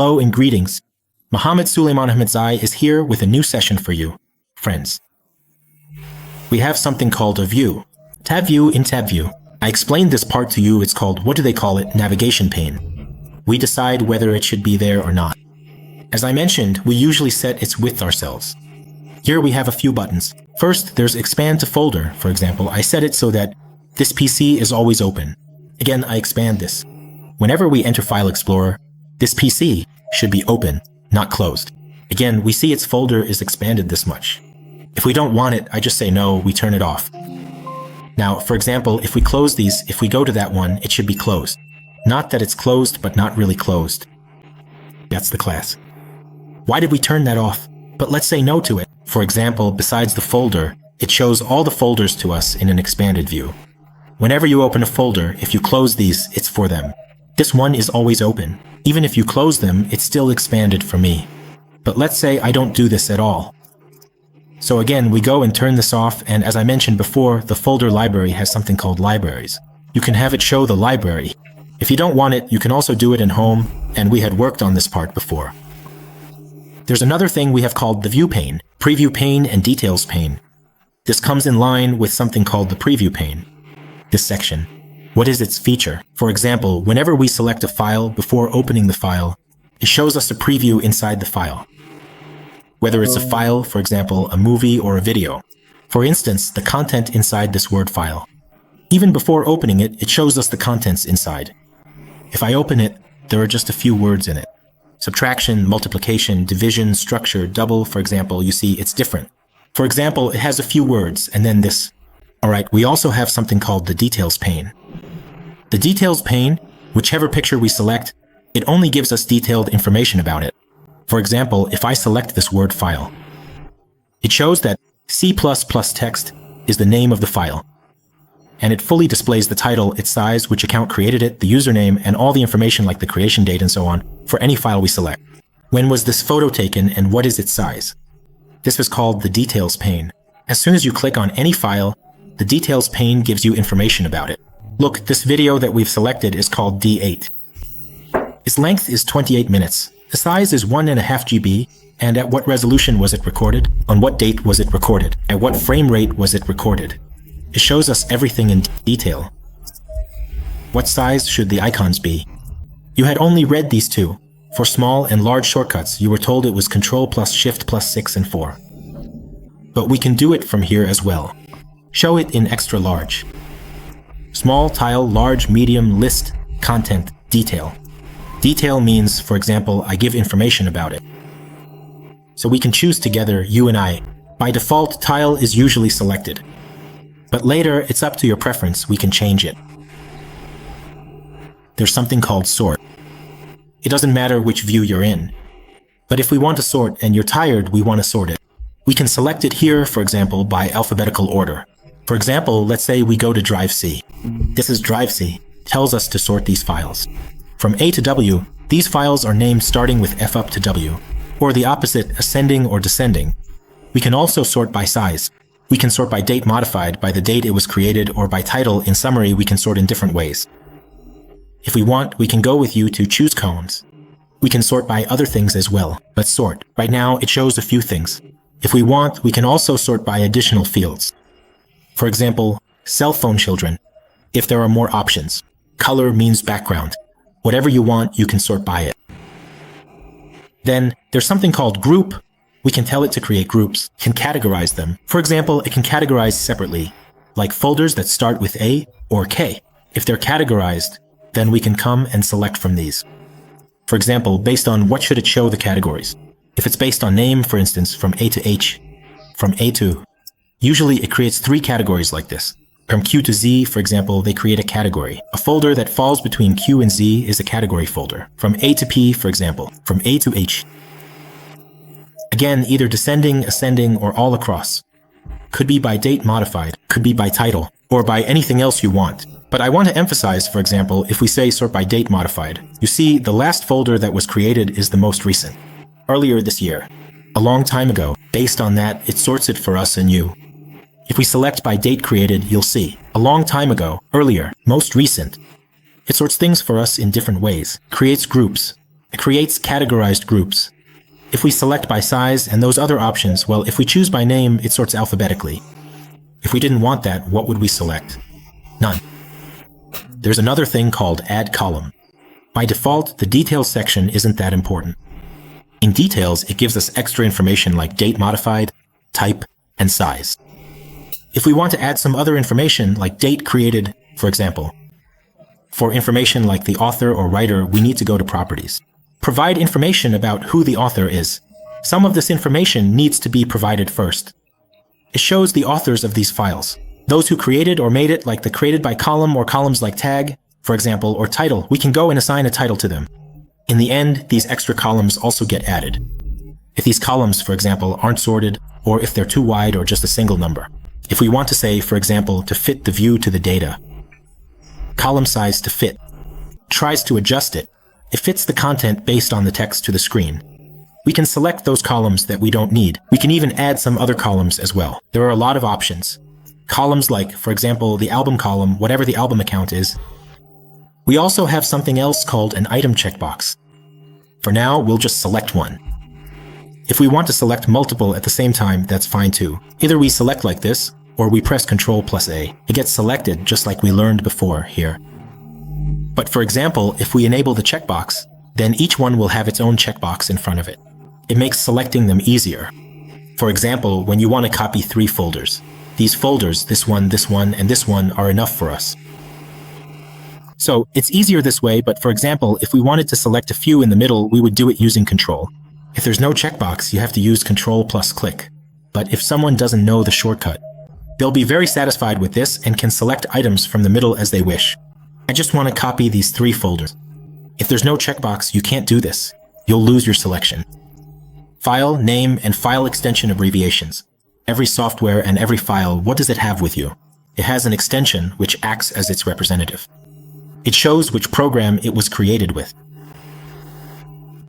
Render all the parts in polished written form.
Hello and greetings. Muhammad Suleiman Ahmadzai is here with a new session for you, friends. We have something called a view. Tab view in tab view. I explained this part to you. It's called, what do they call it? Navigation pane. We decide whether it should be there or not. As I mentioned, we usually set its width ourselves. Here we have a few buttons. First, there's expand to folder. For example, I set it so that this PC is always open. Again, I expand this. Whenever we enter File Explorer, this PC should be open, not closed. Again, we see its folder is expanded this much. If we don't want it, I just say no, we turn it off. Now, for example, if we close these, if we go to that one, it should be closed. Not that it's closed, but not really closed. That's the class. Why did we turn that off? But let's say no to it. For example, besides the folder, it shows all the folders to us in an expanded view. Whenever you open a folder, if you close these, it's for them. This one is always open. Even if you close them, it's still expanded for me. But let's say I don't do this at all. So again, we go and turn this off, and as I mentioned before, the folder library has something called libraries. You can have it show the library. If you don't want it, you can also do it in home, and we had worked on this part before. There's another thing we have called the view pane, preview pane, and details pane. This comes in line with something called the preview pane. This section. What is its feature? For example, whenever we select a file before opening the file, it shows us a preview inside the file. Whether it's a file, for example, a movie or a video. For instance, the content inside this Word file. Even before opening it, it shows us the contents inside. If I open it, there are just a few words in it. Subtraction, multiplication, division, structure, double, for example, you see it's different. For example, it has a few words, and then this. Alright, we also have something called the details pane. The details pane, whichever picture we select, it only gives us detailed information about it. For example, if I select this Word file, it shows that C++ text is the name of the file. And it fully displays the title, its size, which account created it, the username, and all the information like the creation date and so on, for any file we select. When was this photo taken and what is its size? This is called the details pane. As soon as you click on any file, the details pane gives you information about it. Look, this video that we've selected is called D8. Its length is 28 minutes. The size is 1.5 GB, and at what resolution was it recorded? On what date was it recorded? At what frame rate was it recorded? It shows us everything in detail. What size should the icons be? You had only read these two. For small and large shortcuts, you were told it was Ctrl plus Shift plus 6 and 4. But we can do it from here as well. Show it in extra large. Small, tile, large, medium, list, content, detail. Detail means, for example, I give information about it. So we can choose together, you and I. By default, tile is usually selected. But later, it's up to your preference, we can change it. There's something called sort. It doesn't matter which view you're in. But if we want to sort and you're tired, we want to sort it. We can select it here, for example, by alphabetical order. For example, let's say we go to Drive C. This is Drive C, tells us to sort these files. From A to W, these files are named starting with F up to W, or the opposite, ascending or descending. We can also sort by size. We can sort by date modified, by the date it was created, or by title. In summary, we can sort in different ways. If we want, we can go with you to choose cones. We can sort by other things as well. Let's sort. Right now, it shows a few things. If we want, we can also sort by additional fields. For example, cell phone children, if there are more options. Color means background. Whatever you want, you can sort by it. Then, there's something called group. We can tell it to create groups, can categorize them. For example, it can categorize separately, like folders that start with A or K. If they're categorized, then we can come and select from these. For example, based on what should it show the categories. If it's based on name, for instance, from A to H, from A to, usually it creates 3 categories like this. From Q to Z, for example, they create a category. A folder that falls between Q and Z is a category folder. From A to P, for example, from A to H. Again, either descending, ascending, or all across. Could be by date modified, could be by title, or by anything else you want. But I want to emphasize, for example, if we say sort by date modified, you see the last folder that was created is the most recent. Earlier this year. A long time ago. Based on that, it sorts it for us and you. If we select by date created, you'll see, a long time ago, earlier, most recent. It sorts things for us in different ways, creates groups. It creates categorized groups. If we select by size and those other options, well, if we choose by name, it sorts alphabetically. If we didn't want that, what would we select? None. There's another thing called Add Column. By default, the details section isn't that important. In details, it gives us extra information like date modified, type, and size. If we want to add some other information like date created, for example, for information like the author or writer, we need to go to Properties. Provide information about who the author is. Some of this information needs to be provided first. It shows the authors of these files. Those who created or made it, like the created by column or columns like tag, for example, or title. We can go and assign a title to them. In the end, these extra columns also get added. If these columns, for example, aren't sorted, or if they're too wide or just a single number. If we want to say, for example, to fit the view to the data, column size to fit, tries to adjust it, it fits the content based on the text to the screen. We can select those columns that we don't need. We can even add some other columns as well. There are a lot of options. Columns like, for example, the album column, whatever the album account is. We also have something else called an item checkbox. For now, we'll just select one. If we want to select multiple at the same time, that's fine too. Either we select like this, or we press Ctrl+A. It gets selected just like we learned before here. But for example, if we enable the checkbox, then each one will have its own checkbox in front of it. It makes selecting them easier. For example, when you want to copy 3 folders, these folders, this one, and this one, are enough for us. So it's easier this way, but for example, if we wanted to select a few in the middle, we would do it using Control. If there's no checkbox, you have to use Control+click. But if someone doesn't know the shortcut, they'll be very satisfied with this and can select items from the middle as they wish. I just want to copy these 3 folders. If there's no checkbox, you can't do this. You'll lose your selection. File, name, and file extension abbreviations. Every software and every file, what does it have with you? It has an extension which acts as its representative. It shows which program it was created with.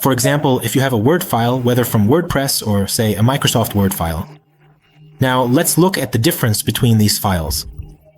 For example, if you have a Word file, whether from WordPress or, say, a Microsoft Word file. Now, let's look at the difference between these files.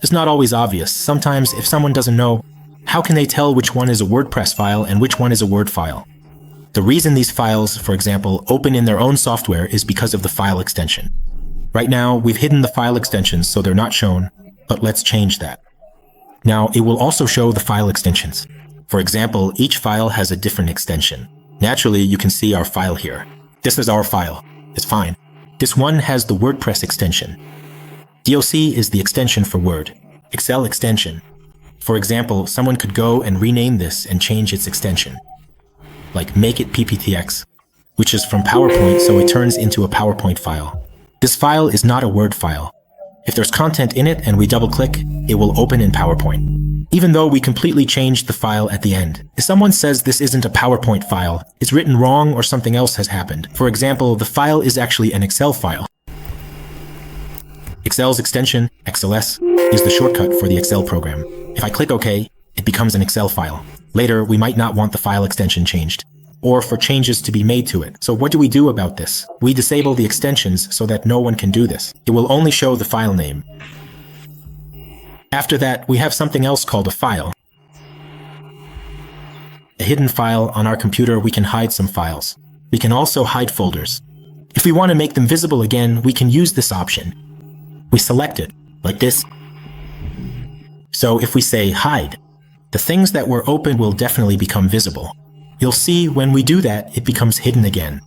It's not always obvious. Sometimes, if someone doesn't know, how can they tell which one is a WordPress file and which one is a Word file? The reason these files, for example, open in their own software is because of the file extension. Right now, we've hidden the file extensions so they're not shown, but let's change that. Now, it will also show the file extensions. For example, each file has a different extension. Naturally, you can see our file here. This is our file. It's fine. This one has the WordPress extension. DOC is the extension for Word. Excel extension. For example, someone could go and rename this and change its extension. Like make it PPTX, which is from PowerPoint, so it turns into a PowerPoint file. This file is not a Word file. If there's content in it and we double-click, it will open in PowerPoint. Even though we completely changed the file at the end. If someone says this isn't a PowerPoint file, it's written wrong or something else has happened. For example, the file is actually an Excel file. Excel's extension, XLS, is the shortcut for the Excel program. If I click OK, it becomes an Excel file. Later, we might not want the file extension changed, or for changes to be made to it. So what do we do about this? We disable the extensions so that no one can do this. It will only show the file name. After that, we have something else called a file. A hidden file on our computer, we can hide some files. We can also hide folders. If we want to make them visible again, we can use this option. We select it, like this. So if we say hide, the things that were open will definitely become visible. You'll see when we do that, it becomes hidden again.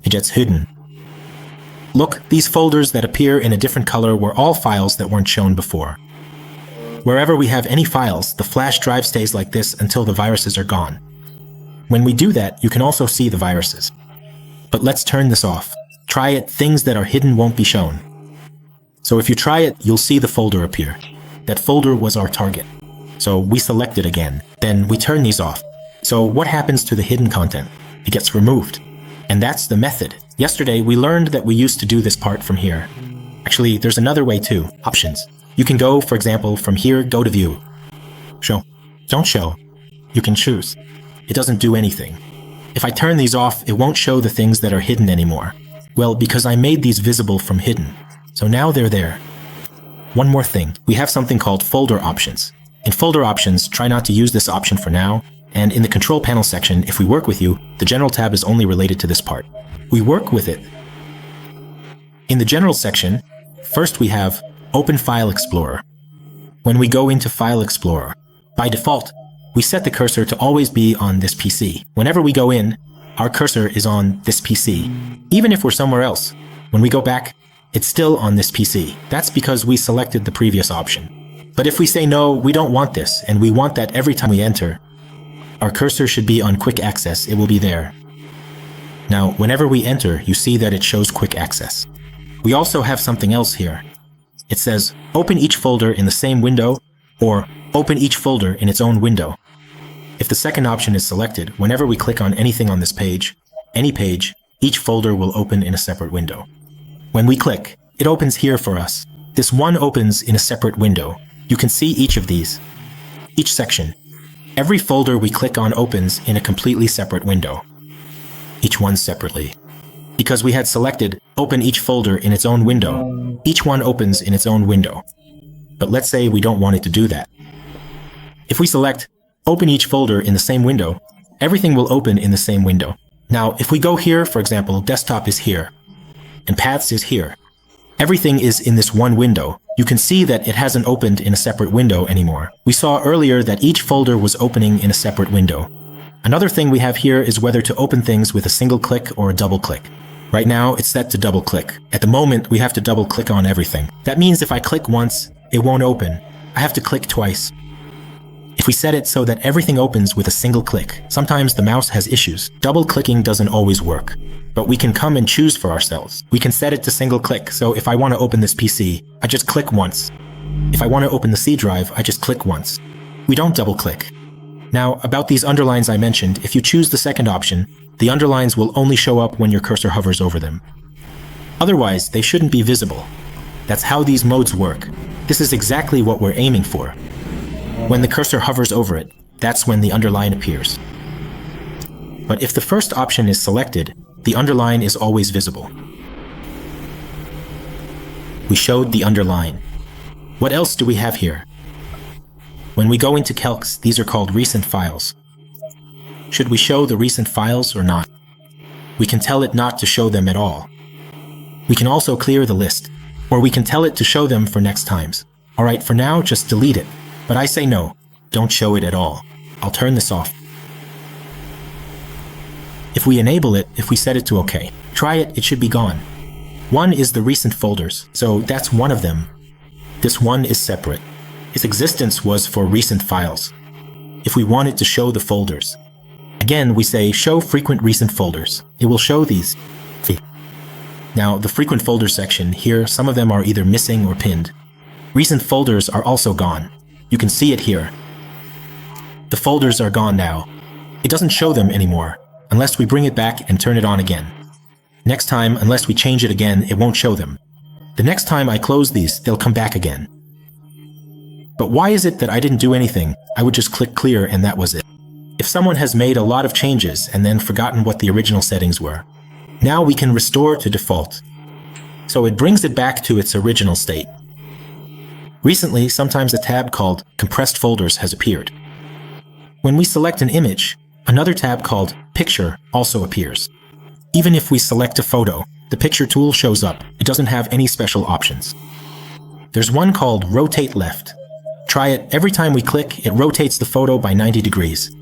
It gets hidden. Look, these folders that appear in a different color were all files that weren't shown before. Wherever we have any files, the flash drive stays like this until the viruses are gone. When we do that, you can also see the viruses. But let's turn this off. Try it, things that are hidden won't be shown. So if you try it, you'll see the folder appear. That folder was our target. So we select it again. Then we turn these off. So what happens to the hidden content? It gets removed. And that's the method. Yesterday, we learned that we used to do this part from here. Actually, there's another way too. Options. You can go, for example, from here, go to View. Show. Don't show. You can choose. It doesn't do anything. If I turn these off, it won't show the things that are hidden anymore. Well, because I made these visible from hidden. So now they're there. One more thing. We have something called folder options. In folder options, try not to use this option for now, And in the control panel section, if we work with you, the general tab is only related to this part. We work with it. In the general section, first we have Open File Explorer. When we go into File Explorer, by default, we set the cursor to always be on this PC. Whenever we go in, our cursor is on this PC. Even if we're somewhere else, when we go back, it's still on this PC. That's because we selected the previous option. But if we say no, we don't want this, and we want that every time we enter, our cursor should be on quick access. It will be there. Now, whenever we enter, you see that it shows quick access. We also have something else here. It says, open each folder in the same window, or open each folder in its own window. If the second option is selected, whenever we click on anything on this page, any page, each folder will open in a separate window. When we click, it opens here for us. This one opens in a separate window. You can see each of these. Each section. Every folder we click on opens in a completely separate window. Each one separately. Because we had selected open each folder in its own window, each one opens in its own window. But let's say we don't want it to do that. If we select open each folder in the same window, everything will open in the same window. Now, if we go here, for example, desktop is here, and paths is here. Everything is in this one window. You can see that it hasn't opened in a separate window anymore. We saw earlier that each folder was opening in a separate window. Another thing we have here is whether to open things with a single click or a double click. Right now, it's set to double click. At the moment, we have to double click on everything. That means if I click once, it won't open. I have to click twice. If we set it so that everything opens with a single click, sometimes the mouse has issues. Double clicking doesn't always work. But we can come and choose for ourselves. We can set it to single click, so if I want to open this PC, I just click once. If I want to open the C drive, I just click once. We don't double click. Now, about these underlines I mentioned, if you choose the second option, the underlines will only show up when your cursor hovers over them. Otherwise, they shouldn't be visible. That's how these modes work. This is exactly what we're aiming for. When the cursor hovers over it, that's when the underline appears. But if the first option is selected, the underline is always visible. We showed the underline. What else do we have here? When we go into calcs, these are called recent files. Should we show the recent files or not? We can tell it not to show them at all. We can also clear the list, or we can tell it to show them for next times. Alright, for now, just delete it. But I say no, don't show it at all. I'll turn this off. If we enable it, if we set it to OK, try it, it should be gone. One is the recent folders, so that's one of them. This one is separate. Its existence was for recent files. If we wanted to show the folders, again, we say show frequent recent folders. It will show these. Now, the frequent folder section here, some of them are either missing or pinned. Recent folders are also gone. You can see it here. The folders are gone now. It doesn't show them anymore, unless we bring it back and turn it on again. Next time, unless we change it again, it won't show them. The next time I close these, they'll come back again. But why is it that I didn't do anything? I would just click clear and that was it. If someone has made a lot of changes and then forgotten what the original settings were, now we can restore to default. So it brings it back to its original state. Recently, sometimes a tab called Compressed Folders has appeared. When we select an image, another tab called Picture also appears. Even if we select a photo, the picture tool shows up. It doesn't have any special options. There's one called Rotate Left. Try it. Every time we click, it rotates the photo by 90 degrees.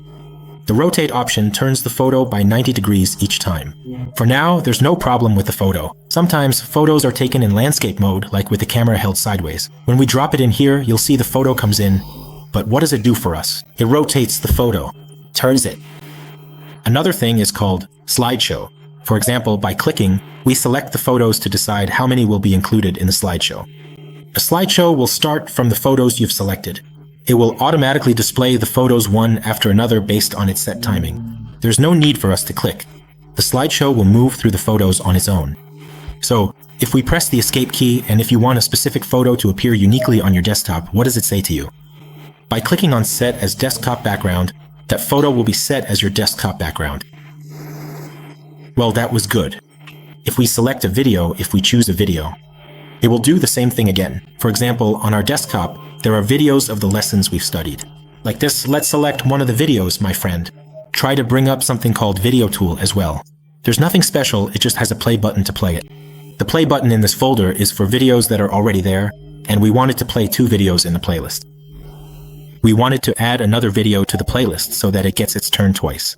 The rotate option turns the photo by 90 degrees each time. For now, there's no problem with the photo. Sometimes photos are taken in landscape mode, like with the camera held sideways. When we drop it in here, you'll see the photo comes in. But what does it do for us? It rotates the photo, turns it. Another thing is called slideshow. For example, by clicking, we select the photos to decide how many will be included in the slideshow. A slideshow will start from the photos you've selected. It will automatically display the photos one after another based on its set timing. There's no need for us to click. The slideshow will move through the photos on its own. So, if we press the escape key and if you want a specific photo to appear uniquely on your desktop, what does it say to you? By clicking on Set as Desktop Background, that photo will be set as your desktop background. Well, that was good. If we select a video, if we choose a video, it will do the same thing again. For example, on our desktop, there are videos of the lessons we've studied. Like this, let's select one of the videos, my friend. Try to bring up something called Video Tool as well. There's nothing special, it just has a play button to play it. The play button in this folder is for videos that are already there, and we wanted to play 2 videos in the playlist. We wanted to add another video to the playlist so that it gets its turn twice.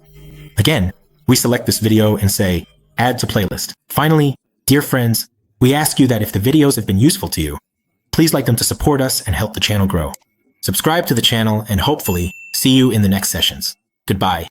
Again, we select this video and say, Add to Playlist. Finally, dear friends, we ask you that if the videos have been useful to you, please like them to support us and help the channel grow. Subscribe to the channel and hopefully see you in the next sessions. Goodbye.